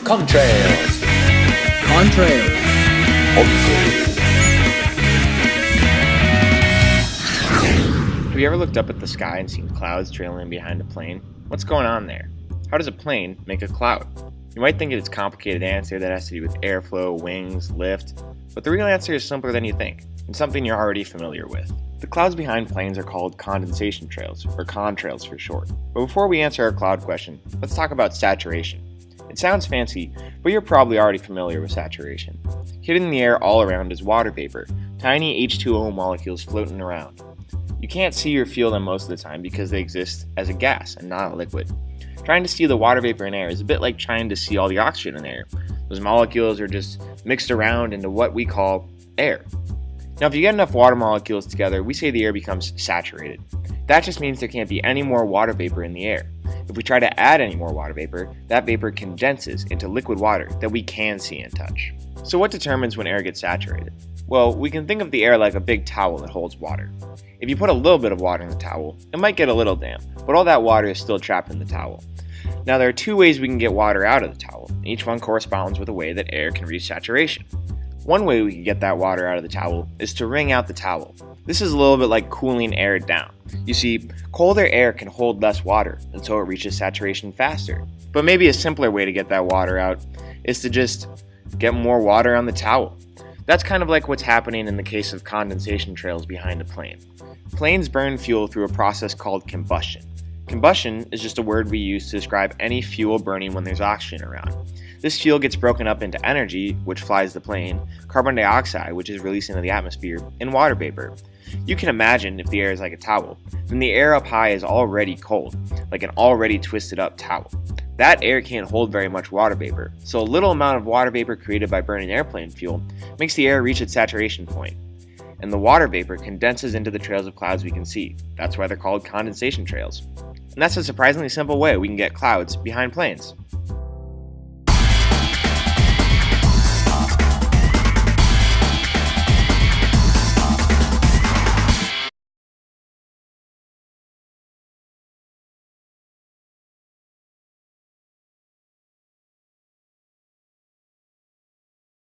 Contrails. Contrails. Have you ever looked up at the sky and seen clouds trailing behind a plane? What's going on there? How does a plane make a cloud? You might think it's a complicated answer that has to do with airflow, wings, lift, but the real answer is simpler than you think, and something you're already familiar with. The clouds behind planes are called condensation trails, or contrails for short. But before we answer our cloud question, let's talk about saturation. It sounds fancy, but you're probably already familiar with saturation. Hitting the air all around is water vapor, tiny H2O molecules floating around. You can't see or feel them most of the time because they exist as a gas and not a liquid. Trying to see the water vapor in air is a bit like trying to see all the oxygen in air. Those molecules are just mixed around into what we call air. Now, if you get enough water molecules together, we say the air becomes saturated. That just means there can't be any more water vapor in the air. If we try to add any more water vapor, that vapor condenses into liquid water that we can see and touch. So what determines when air gets saturated? Well, we can think of the air like a big towel that holds water. If you put a little bit of water in the towel, it might get a little damp, but all that water is still trapped in the towel. Now, there are two ways we can get water out of the towel, and each one corresponds with a way that air can reach saturation. One way we can get that water out of the towel is to wring out the towel. This is a little bit like cooling air down. You see, colder air can hold less water, and so it reaches saturation faster. But maybe a simpler way to get that water out is to just get more water on the towel. That's kind of like what's happening in the case of condensation trails behind a plane. Planes burn fuel through a process called combustion. Combustion is just a word we use to describe any fuel burning when there's oxygen around. This fuel gets broken up into energy, which flies the plane, carbon dioxide, which is released into the atmosphere, and water vapor. You can imagine if the air is like a towel, then the air up high is already cold, like an already twisted up towel. That air can't hold very much water vapor, so a little amount of water vapor created by burning airplane fuel makes the air reach its saturation point, and the water vapor condenses into the trails of clouds we can see. That's why they're called condensation trails. And that's a surprisingly simple way we can get clouds behind planes.